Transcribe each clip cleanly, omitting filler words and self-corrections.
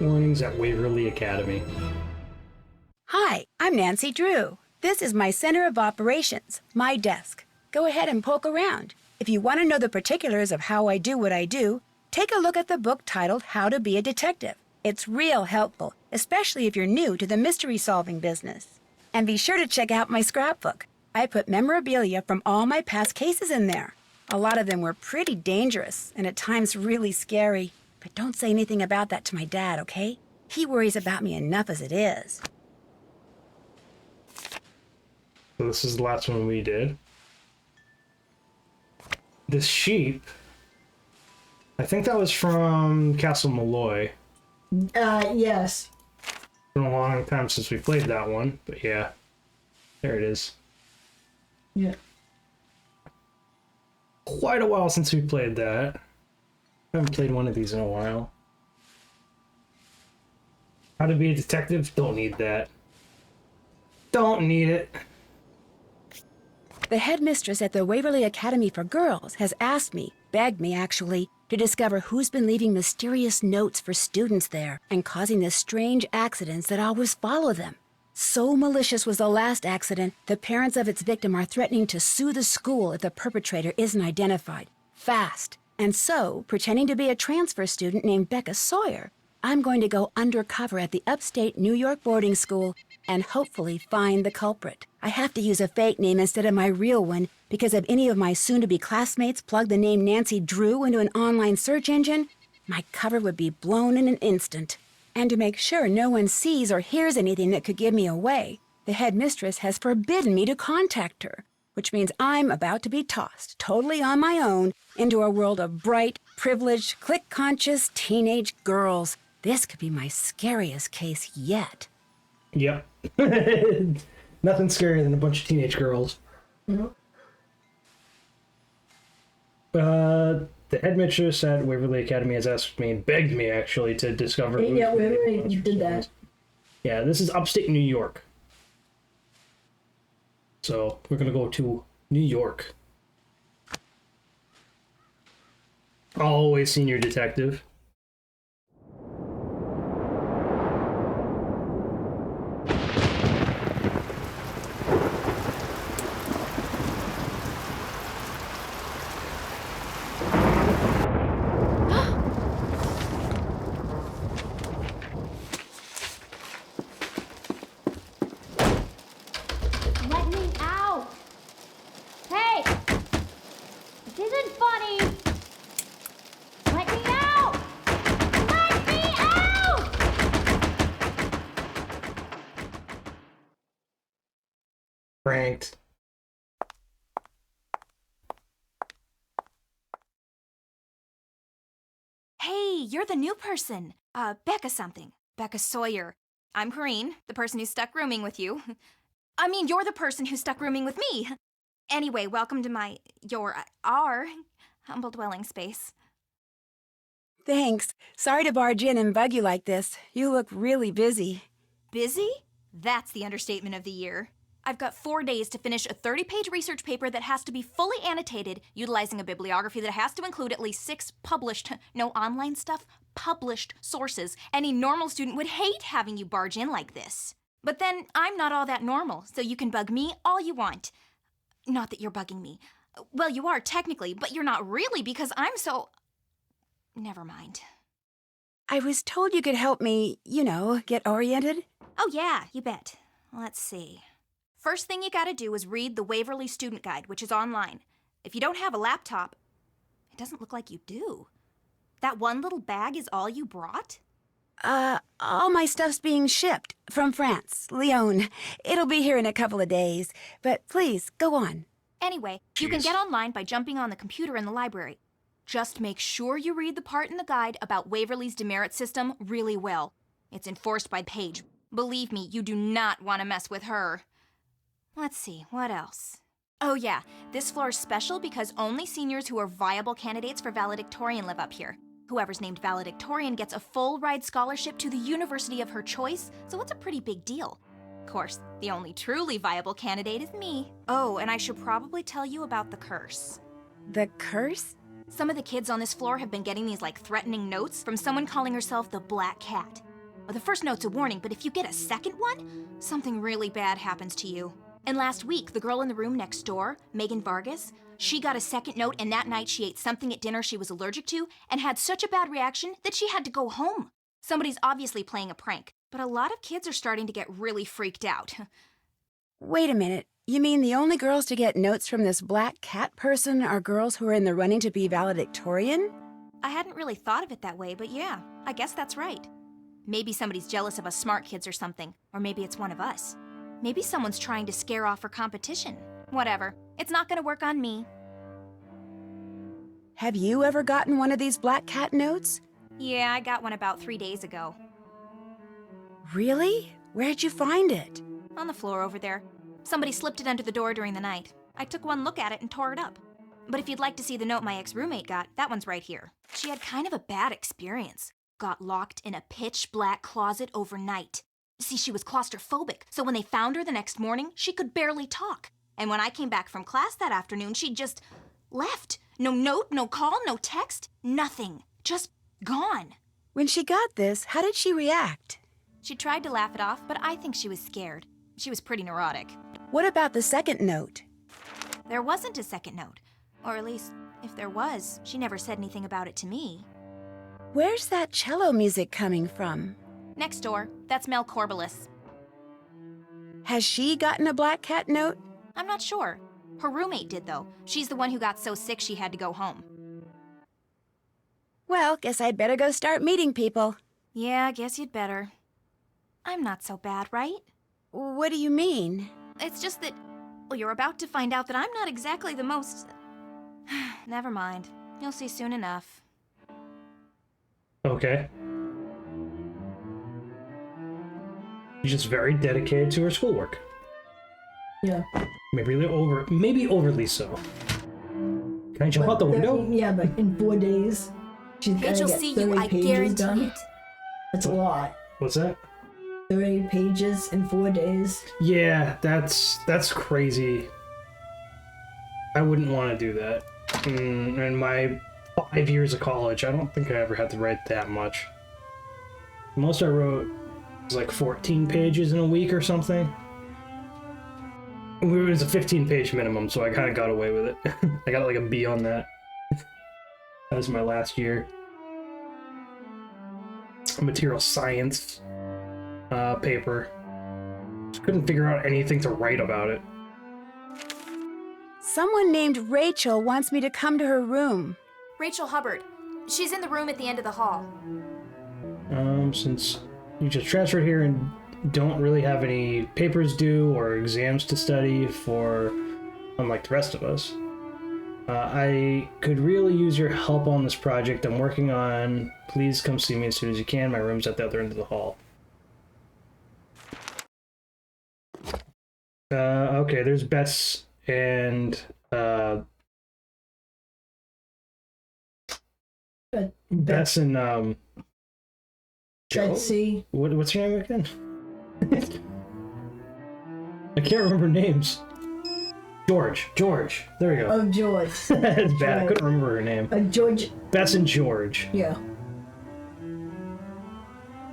warnings at Waverly Academy. Hi, I'm Nancy Drew. This is my center of operations, my desk. Go ahead and poke around. If you want to know the particulars of how I do what I do, take a look at the book titled How to Be a Detective. It's real helpful, especially if you're new to the mystery-solving business. And be sure to check out my scrapbook. I put memorabilia from all my past cases in there. A lot of them were pretty dangerous and at times really scary. But don't say anything about that to my dad, okay? He worries about me enough as it is. So this is the last one we did. This sheep, I think that was from Castle Malloy. Yes. It's been a long time since we played that one, but yeah. There it is. Yeah. Quite a while since we played that. I haven't played one of these in a while. How to be a detective? Don't need that. Don't need it. The headmistress at the Waverly Academy for Girls has asked me, begged me actually, to discover who's been leaving mysterious notes for students there and causing the strange accidents that always follow them. So malicious was the last accident, the parents of its victim are threatening to sue the school if the perpetrator isn't identified. Fast. And so, pretending to be a transfer student named Becca Sawyer, I'm going to go undercover at the upstate New York boarding school and hopefully find the culprit. I have to use a fake name instead of my real one because if any of my soon-to-be classmates plug the name Nancy Drew into an online search engine, my cover would be blown in an instant. And to make sure no one sees or hears anything that could give me away, the headmistress has forbidden me to contact her, which means I'm about to be tossed, totally on my own, into a world of bright, privileged, click-conscious teenage girls. This could be my scariest case yet. Yep. Nothing scarier than a bunch of teenage girls. Mm-hmm. The headmistress at Waverly Academy has asked me and begged me actually to discover. Yeah, Waverly did that. Yeah, this is upstate New York. So we're gonna go to New York. Always senior detective. Let me out! Hey! This isn't funny! Let me out! Let me out! Pranked. Hey, you're the new person. Becca something. Becca Sawyer. I'm Corrine, the person who's stuck rooming with you. I mean, you're the person who's stuck rooming with me. Anyway, welcome to our humble dwelling space. Thanks. Sorry to barge in and bug you like this. You look really busy. Busy? That's the understatement of the year. I've got 4 days to finish a 30-page research paper that has to be fully annotated, utilizing a bibliography that has to include at least 6 published, no online stuff, published sources. Any normal student would hate having you barge in like this. But then, I'm not all that normal, so you can bug me all you want. Not that you're bugging me. Well, you are technically, but you're not really because I'm so... Never mind. I was told you could help me, get oriented. Oh yeah, you bet. Let's see. First thing you gotta do is read the Waverly Student Guide, which is online. If you don't have a laptop, it doesn't look like you do. That one little bag is all you brought? All my stuff's being shipped from France, Lyon. It'll be here in a couple of days. But please, go on. Anyway, you can get online by jumping on the computer in the library. Just make sure you read the part in the guide about Waverly's demerit system really well. It's enforced by Paige. Believe me, you do not want to mess with her. Let's see, what else? Oh yeah, this floor is special because only seniors who are viable candidates for valedictorian live up here. Whoever's named valedictorian gets a full ride scholarship to the university of her choice, so it's a pretty big deal. Of course, the only truly viable candidate is me. Oh, and I should probably tell you about the curse. The curse? Some of the kids on this floor have been getting these threatening notes from someone calling herself the Black Cat. The first note's a warning, but if you get a second one, something really bad happens to you. And last week, the girl in the room next door, Megan Vargas, she got a second note, and that night she ate something at dinner she was allergic to and had such a bad reaction that she had to go home. Somebody's obviously playing a prank, but a lot of kids are starting to get really freaked out. Wait a minute. You mean the only girls to get notes from this black cat person are girls who are in the running to be valedictorian? I hadn't really thought of it that way, but yeah, I guess that's right. Maybe somebody's jealous of us smart kids or something, or maybe it's one of us. Maybe someone's trying to scare off her competition. Whatever. It's not gonna work on me. Have you ever gotten one of these black cat notes? Yeah, I got one about 3 days ago. Really? Where'd you find it? On the floor over there. Somebody slipped it under the door during the night. I took one look at it and tore it up. But if you'd like to see the note my ex-roommate got, that one's right here. She had kind of a bad experience. Got locked in a pitch-black closet overnight. See, she was claustrophobic, so when they found her the next morning, she could barely talk. And when I came back from class that afternoon, she just left. No note, no call, no text, nothing. Just gone. When she got this, how did she react? She tried to laugh it off, but I think she was scared. She was pretty neurotic. What about the second note? There wasn't a second note. Or at least, if there was, she never said anything about it to me. Where's that cello music coming from? Next door. That's Mel Corbelis. Has she gotten a black cat note? I'm not sure. Her roommate did, though. She's the one who got so sick she had to go home. Well, guess I'd better go start meeting people. Yeah, I guess you'd better. I'm not so bad, right? What do you mean? It's just that, well, you're about to find out that I'm not exactly the most... Never mind. You'll see soon enough. Okay. She's just very dedicated to her schoolwork. Yeah. Maybe overly so. Can I jump out the window? Yeah, but in 4 days, she's Paige gonna will get see 30 you, I pages guarantee done. it. That's a lot. What's that? 30 pages in 4 days. Yeah, that's crazy. I wouldn't want to do that. In my 5 years of college, I don't think I ever had to write that much. The most I wrote was like 14 pages in a week or something. It was a 15-page minimum, so I kind of got away with it. I got like a B on that. That was my last year. Material science paper. Just couldn't figure out anything to write about it. Someone named Rachel wants me to come to her room. Rachel Hubbard. She's in the room at the end of the hall. Since you just transferred here and don't really have any papers due or exams to study for, unlike the rest of us, I could really use your help on this project I'm working on. Please come see me as soon as you can. My room's at the other end of the hall. Okay, there's Bess and Bess and Joe? Betsy. What's your name again? I can't remember names. George. There we go. Oh, George. It's bad. I couldn't remember her name. George. Bess and George. Yeah.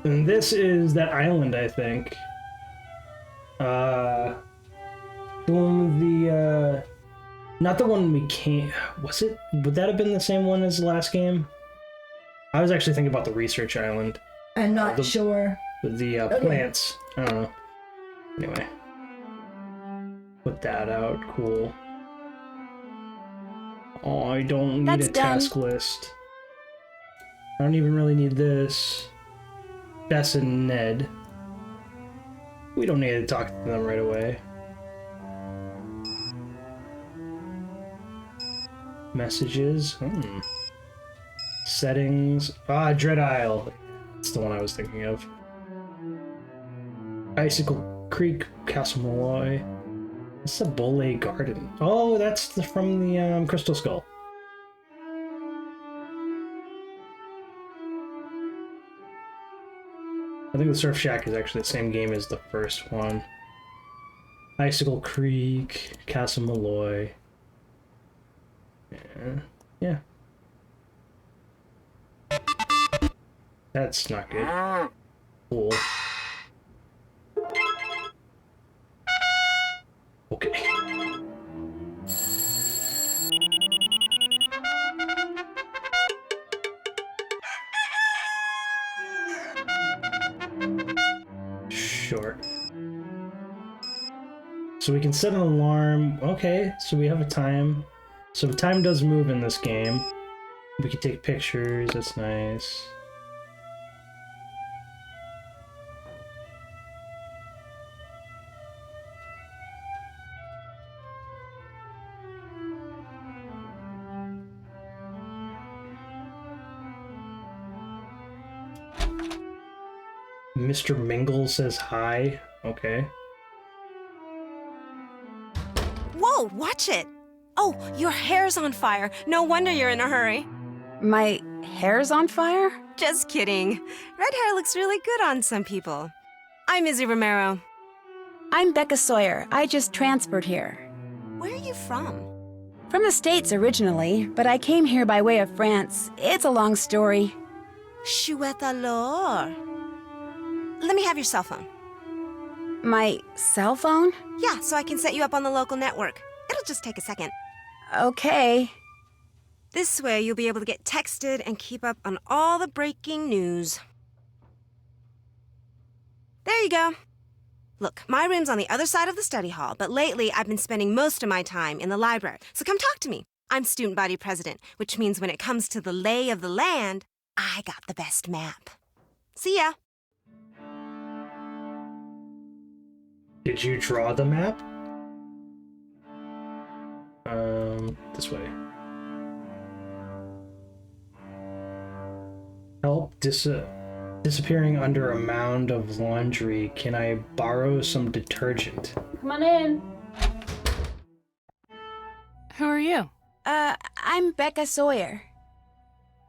And this is that island, I think. The one with the, not the one we can't... Was it? Would that have been the same one as the last game? I was actually thinking about the research island. I'm not sure. With the plants. I don't know. Anyway. Put that out. Cool. Oh, I don't need That's a done. task list. I don't even really need this. Bess and Ned. We don't need to talk to them right away. Messages. Settings. Dread Isle. That's the one I was thinking of. Icicle Creek, Castle Malloy. It's a Bolle Garden. Oh, that's from the Crystal Skull. I think the Surf Shack is actually the same game as the first one. Icicle Creek, Castle Malloy. Yeah. That's not good. Cool. Okay. Sure. So we can set an alarm. Okay, so we have a time. So time does move in this game. We can take pictures, that's nice. Mr. Mingle says hi. Okay. Whoa, watch it! Oh, your hair's on fire. No wonder you're in a hurry. My hair's on fire? Just kidding. Red hair looks really good on some people. I'm Izzy Romero. I'm Becca Sawyer. I just transferred here. Where are you from? From the States originally, but I came here by way of France. It's a long story. Chouette alors. Let me have your cell phone. My cell phone? Yeah, so I can set you up on the local network. It'll just take a second. Okay. This way, you'll be able to get texted and keep up on all the breaking news. There you go. Look, my room's on the other side of the study hall, but lately I've been spending most of my time in the library. So come talk to me. I'm student body president, which means when it comes to the lay of the land, I got the best map. See ya. Did you draw the map? This way. Help disappearing under a mound of laundry. Can I borrow some detergent? Come on in. Who are you? I'm Becca Sawyer.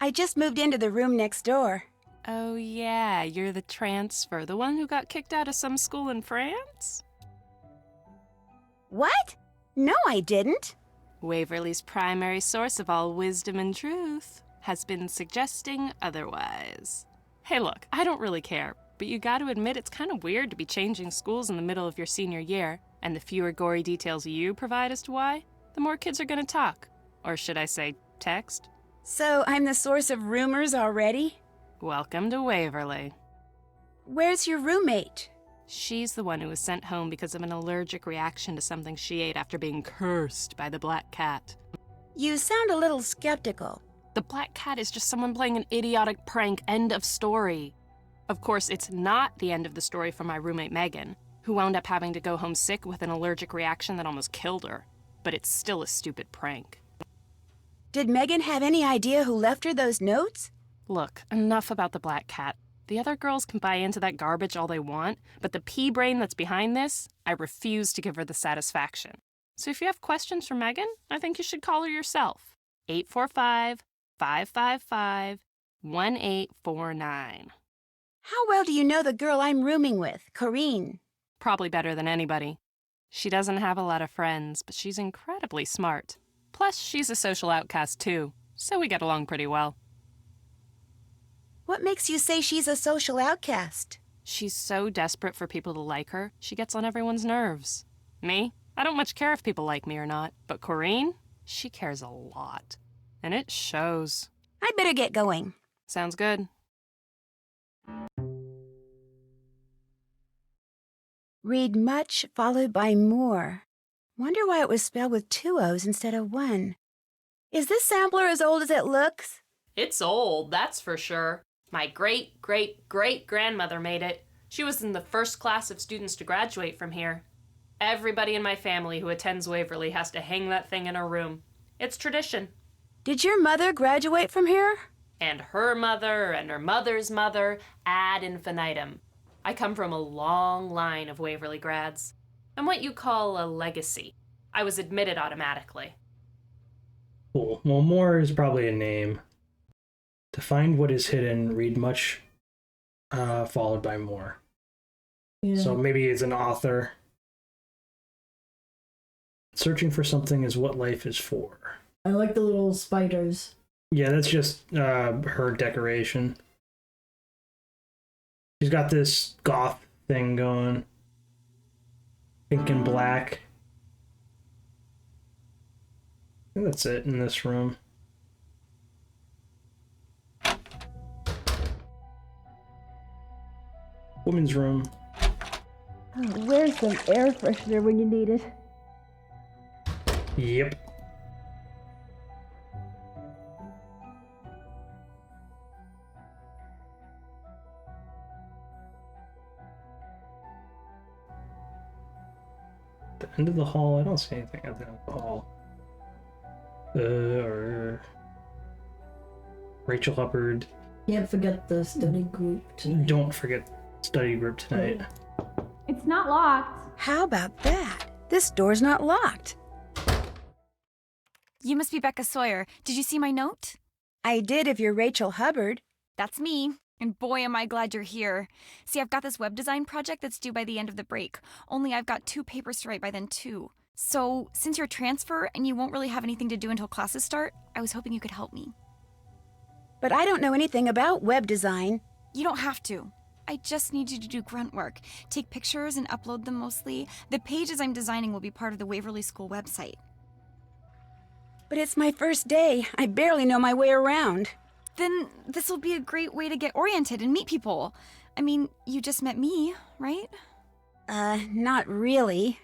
I just moved into the room next door. Oh, yeah, you're the transfer, the one who got kicked out of some school in France? What? No, I didn't. Waverly's primary source of all wisdom and truth has been suggesting otherwise. Hey, look, I don't really care, but you gotta admit it's kind of weird to be changing schools in the middle of your senior year, and the fewer gory details you provide as to why, the more kids are gonna talk. Or should I say, text? So I'm the source of rumors already? Welcome to Waverly. Where's your roommate? She's the one who was sent home because of an allergic reaction to something she ate after being cursed by the black cat. You sound a little skeptical. The black cat is just someone playing an idiotic prank, end of story. Of course, it's not the end of the story for my roommate Megan, who wound up having to go home sick with an allergic reaction that almost killed her. But it's still a stupid prank. Did Megan have any idea who left her those notes? Look, enough about the black cat. The other girls can buy into that garbage all they want, but the pea brain that's behind this, I refuse to give her the satisfaction. So if you have questions for Megan, I think you should call her yourself. 845-555-1849. How well do you know the girl I'm rooming with, Corrine? Probably better than anybody. She doesn't have a lot of friends, but she's incredibly smart. Plus, she's a social outcast too, so we get along pretty well. What makes you say she's a social outcast? She's so desperate for people to like her, she gets on everyone's nerves. Me? I don't much care if people like me or not, but Corrine? She cares a lot. And it shows. I better get going. Sounds good. Read much followed by more. Wonder why it was spelled with 2 O's instead of 1. Is this sampler as old as it looks? It's old, that's for sure. My great-great-great-grandmother made it. She was in the first class of students to graduate from here. Everybody in my family who attends Waverly has to hang that thing in her room. It's tradition. Did your mother graduate from here? And her mother and her mother's mother ad infinitum. I come from a long line of Waverly grads. I'm what you call a legacy. I was admitted automatically. Cool. Well, more is probably a name. To find what is hidden, read much followed by more. Yeah. So maybe it's an author. Searching for something is what life is for. I like the little spiders. Yeah, that's just her decoration. She's got this goth thing going. Pink and black. I think that's it in this room. Women's room. Oh, where's some air freshener when you need it? Yep. The end of the hall. I don't see anything at the end of the hall. Or Rachel Hubbard. Can't forget the study group tonight. Don't forget study group tonight. It's not locked. How about that? This door's not locked. You must be Becca Sawyer. Did you see my note? I did if you're Rachel Hubbard. That's me. And boy, am I glad you're here. See, I've got this web design project that's due by the end of the break. Only I've got 2 papers to write by then, too. So, since you're a transfer and you won't really have anything to do until classes start, I was hoping you could help me. But I don't know anything about web design. You don't have to. I just need you to do grunt work. Take pictures and upload them mostly. The pages I'm designing will be part of the Waverly School website. But it's my first day. I barely know my way around. Then this will be a great way to get oriented and meet people. I mean, you just met me, right? Not really.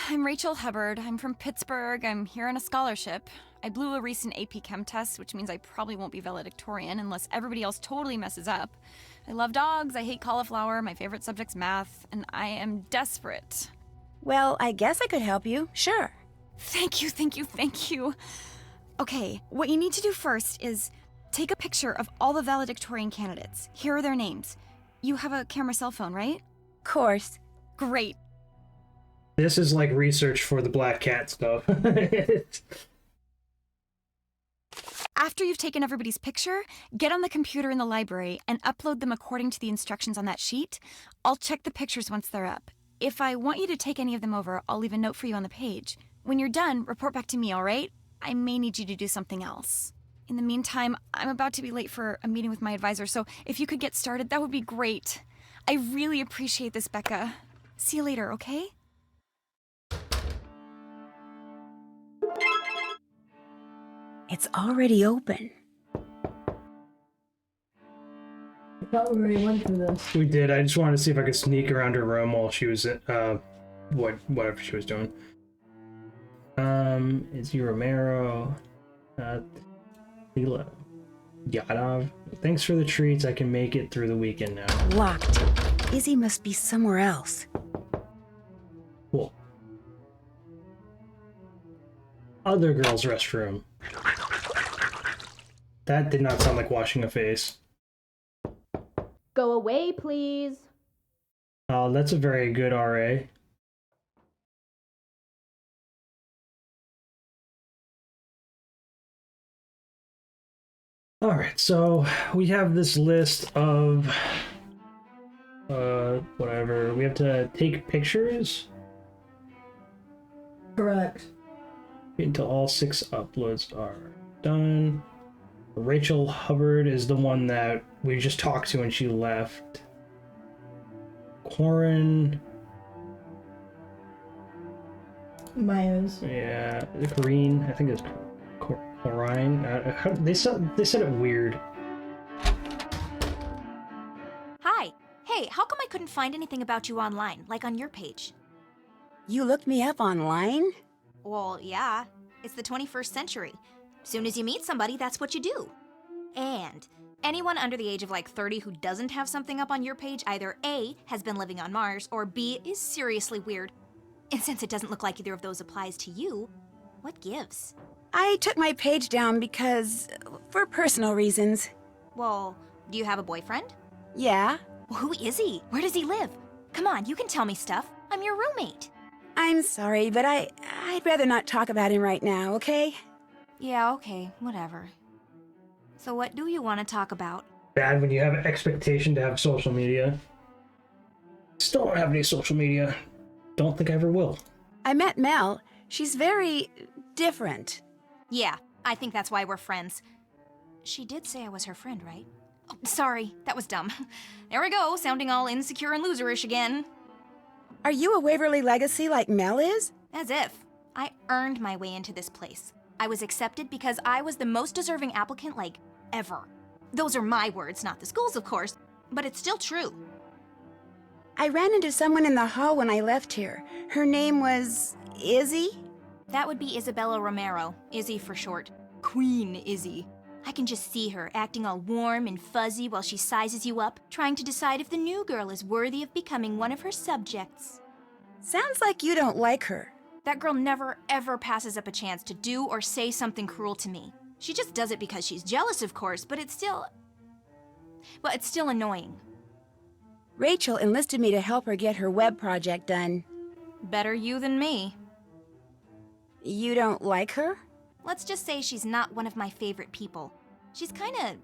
I'm Rachel Hubbard. I'm from Pittsburgh. I'm here on a scholarship. I blew a recent AP Chem test, which means I probably won't be valedictorian unless everybody else totally messes up. I love dogs, I hate cauliflower, my favorite subject's math, and I am desperate. Well, I guess I could help you. Sure. Thank you, thank you, thank you. Okay, what you need to do first is take a picture of all the valedictorian candidates. Here are their names. You have a camera cell phone, right? Course. Great. This is like research for the Black Cat stuff. After you've taken everybody's picture, get on the computer in the library and upload them according to the instructions on that sheet. I'll check the pictures once they're up. If I want you to take any of them over, I'll leave a note for you on the page. When you're done, report back to me, all right? I may need you to do something else. In the meantime, I'm about to be late for a meeting with my advisor, so if you could get started, that would be great. I really appreciate this, Becca. See you later, okay? It's already open. I thought we already went through this. We did. I just wanted to see if I could sneak around her room while she was whatever she was doing. Izzy Romero, Leela Yadov. Thanks for the treats. I can make it through the weekend now. Locked. Izzy must be somewhere else. Cool. Other girl's restroom. That did not sound like washing a face. Go away, please. Oh, that's a very good RA. Alright, so we have this list of whatever. We have to take pictures Correct. until all 6 uploads are done. Rachel Hubbard is the one that we just talked to and she left. Corin. Myers. Yeah, Corrine. I think it's Corrine. They said it weird. Hi. Hey, how come I couldn't find anything about you online, like on your page? You looked me up online? Well, yeah. It's the 21st century. Soon as you meet somebody, that's what you do. And anyone under the age of like 30 who doesn't have something up on your page either A, has been living on Mars, or B, is seriously weird. And since it doesn't look like either of those applies to you, what gives? I took my page down for personal reasons. Well, do you have a boyfriend? Yeah. Well, who is he? Where does he live? Come on, you can tell me stuff. I'm your roommate. I'm sorry, but I'd rather not talk about him right now, okay? Yeah, okay, whatever. So what do you want to talk about? Bad when you have an expectation to have social media. Still don't have any social media. Don't think I ever will. I met Mel. She's very different. Yeah, I think that's why we're friends. She did say I was her friend, right? Oh, sorry, that was dumb. There we go, sounding all insecure and loserish again. Are you a Waverly legacy like Mel is? As if. I earned my way into this place. I was accepted because I was the most deserving applicant, like, ever. Those are my words, not the school's, of course, but it's still true. I ran into someone in the hall when I left here. Her name was Izzy? That would be Isabella Romero, Izzy for short. Queen Izzy. I can just see her acting all warm and fuzzy while she sizes you up, trying to decide if the new girl is worthy of becoming one of her subjects. Sounds like you don't like her. That girl never, ever passes up a chance to do or say something cruel to me. She just does it because she's jealous, of course, but it's still... well, it's still annoying. Rachel enlisted me to help her get her web project done. Better you than me. You don't like her? Let's just say she's not one of my favorite people. She's kinda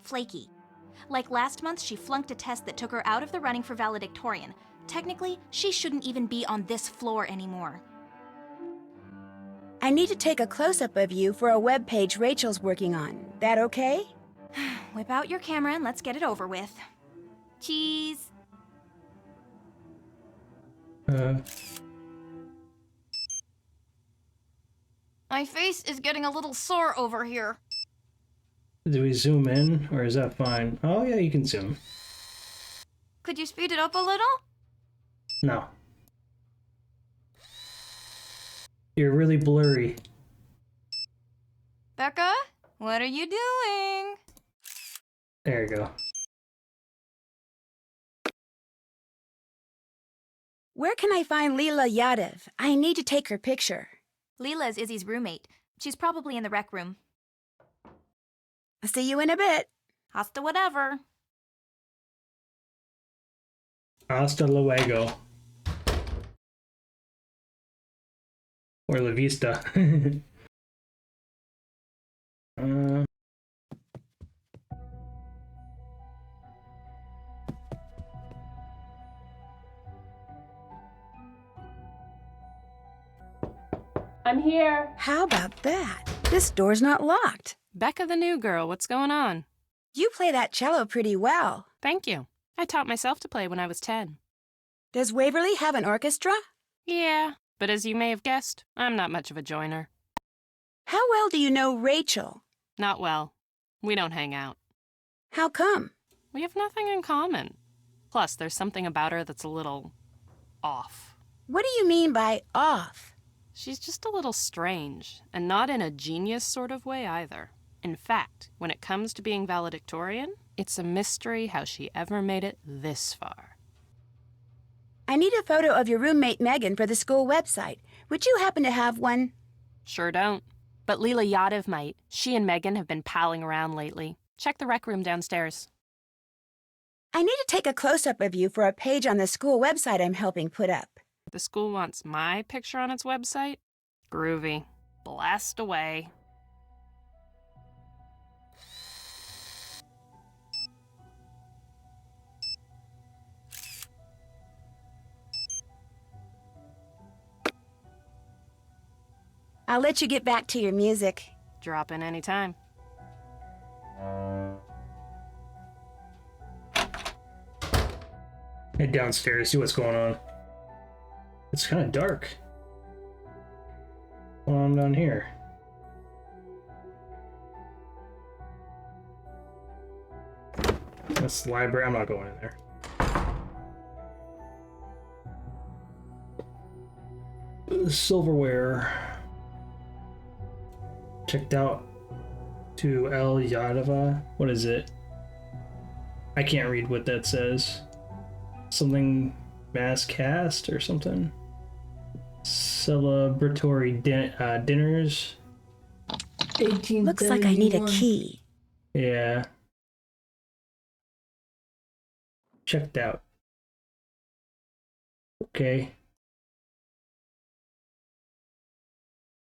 flaky. Like last month, she flunked a test that took her out of the running for valedictorian. Technically, she shouldn't even be on this floor anymore. I need to take a close-up of you for a web page Rachel's working on. That okay? Whip out your camera and let's get it over with. Cheese. My face is getting a little sore over here. Do we zoom in, or is that fine? Oh yeah, you can zoom. Could you speed it up a little? No. You're really blurry. Becca, what are you doing? There you go. Where can I find Leela Yadav? I need to take her picture. Leela is Izzy's roommate. She's probably in the rec room. I'll see you in a bit. Hasta whatever. Hasta luego. Or la vista. I'm here. How about that? This door's not locked. Becca the new girl, what's going on? You play that cello pretty well. Thank you. I taught myself to play when I was 10. Does Waverly have an orchestra? Yeah, but as you may have guessed, I'm not much of a joiner. How well do you know Rachel? Not well. We don't hang out. How come? We have nothing in common. Plus, there's something about her that's a little off. What do you mean by off? She's just a little strange, and not in a genius sort of way either. In fact, when it comes to being valedictorian, it's a mystery how she ever made it this far. I need a photo of your roommate Megan for the school website. Would you happen to have one? Sure don't. But Leela Yadav might. She and Megan have been palling around lately. Check the rec room downstairs. I need to take a close-up of you for a page on the school website I'm helping put up. The school wants my picture on its website? Groovy. Blast away. I'll let you get back to your music. Drop in any time. Head downstairs, see what's going on. It's kind of dark. What's going on down here? That's the library. I'm not going in there. Silverware. Checked out to El Yadava. What is it? I can't read what that says. Something mass cast or something. Celebratory dinners. 1871. Looks like I need a key. Yeah. Checked out. Okay.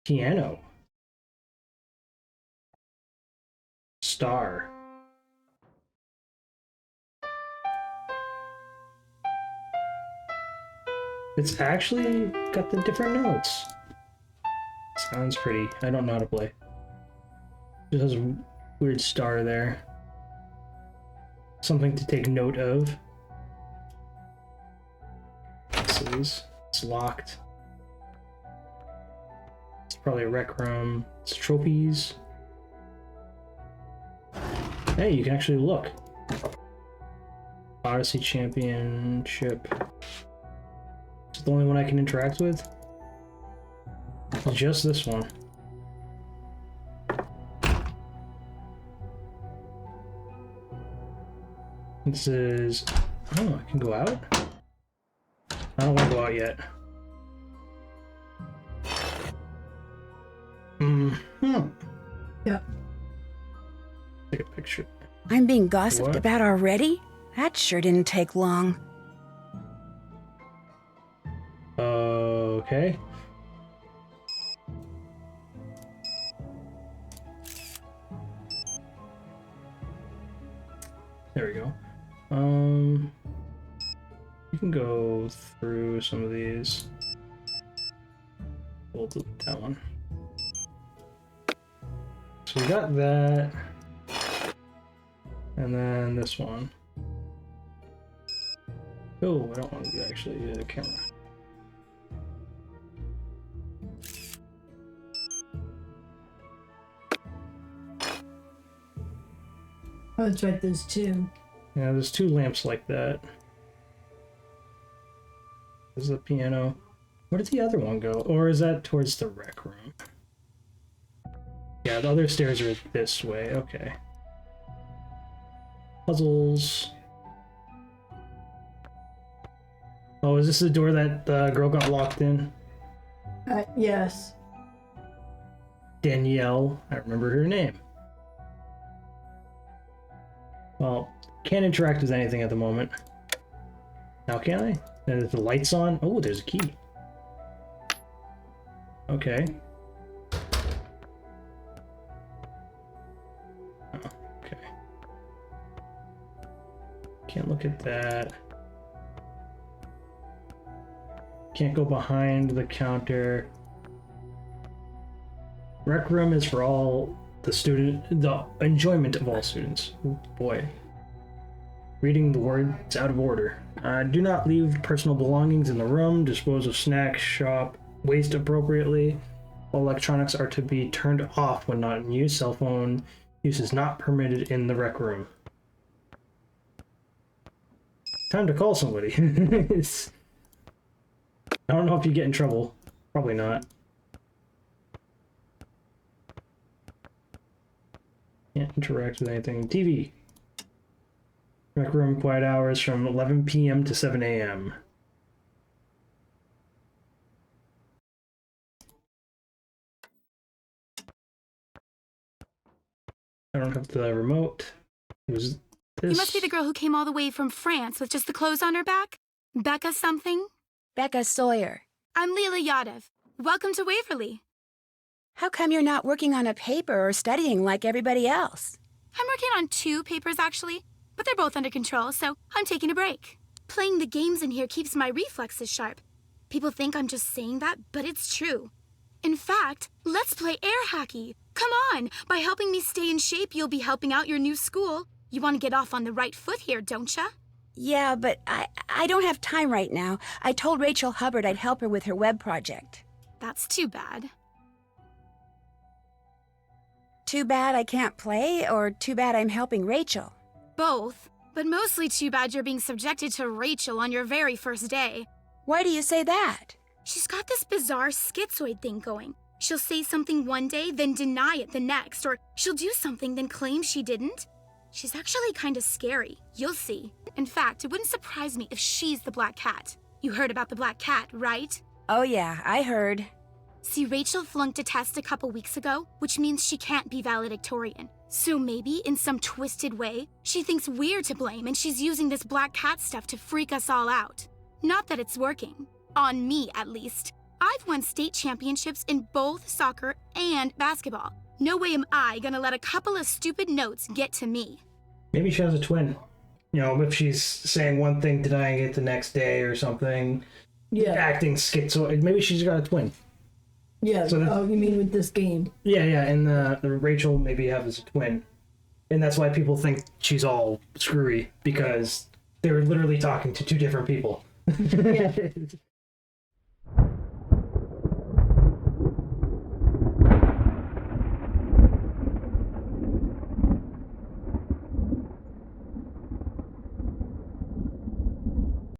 Piano. Star. It's actually got the different notes. Sounds pretty. I don't know how to play. Just has a weird star there. something to take note of. It's locked. It's probably a rec room. It's trophies. Hey, you can actually look. Odyssey Championship. It's the only one I can interact with. Just this one. This is... Oh, I can go out? I don't want to go out yet. Yep. Take a picture. I'm being gossiped What? about already? That sure didn't take long. Okay. There we go. You can go through some of these. We'll delete that one. So we got that. And then this one. Oh, I don't want to actually do the camera. Oh, that's right, there's two. Yeah, there's two lamps like that. There's the piano. Where did the other one go? Or is that towards the rec room? Yeah, the other stairs are this way. Okay. Puzzles. Oh, is this the door that the girl got locked in? Yes. Danielle. I remember her name. Well, can't interact with anything at the moment. Now can I? And if the light's on, oh, there's a key. Okay. Oh, okay. Can't look at that. Can't go behind the counter. Rec room is for all the enjoyment of all students. Oh, boy. Reading the words out of order. Do not leave personal belongings in the room. Dispose of snacks, shop waste appropriately. All electronics are to be turned off when not in use. Cell phone use is not permitted in the rec room. Time to call somebody. I don't know if you get in trouble. Probably not. Can't interact with anything. TV. Rec room quiet hours from 11 p.m. to 7 a.m. I don't have the remote. Was this? You must be the girl who came all the way from France with just the clothes on her back? Becca something? Becca Sawyer. I'm Leela Yadav. Welcome to Waverly. How come you're not working on a paper or studying like everybody else? I'm working on 2 papers, actually, but they're both under control, so I'm taking a break. Playing the games in here keeps my reflexes sharp. People think I'm just saying that, but it's true. In fact, let's play air hockey. Come on! By helping me stay in shape, you'll be helping out your new school. You want to get off on the right foot here, don't ya? Yeah, but I don't have time right now. I told Rachel Hubbard I'd help her with her web project. That's too bad. Too bad I can't play, or too bad I'm helping Rachel? Both, but mostly too bad you're being subjected to Rachel on your very first day. Why do you say that? She's got this bizarre schizoid thing going. She'll say something one day, then deny it the next, or she'll do something, then claim she didn't. She's actually kind of scary. You'll see. In fact, it wouldn't surprise me if she's the Black Cat. You heard about the Black Cat, right? Oh yeah, I heard. See, Rachel flunked a test a couple weeks ago, which means she can't be valedictorian. So maybe, in some twisted way, she thinks we're to blame and she's using this Black Cat stuff to freak us all out. Not that it's working. On me, at least. I've won state championships in both soccer and basketball. No way am I gonna let a couple of stupid notes get to me. Maybe she has a twin. You know, if she's saying one thing, denying it the next day or something. Yeah. Acting schizoid. Maybe she's got a twin. Yeah. So Oh, you mean with this game? Yeah, and the Rachel maybe has a twin. And that's why people think she's all screwy, because they're literally talking to two different people. Yeah.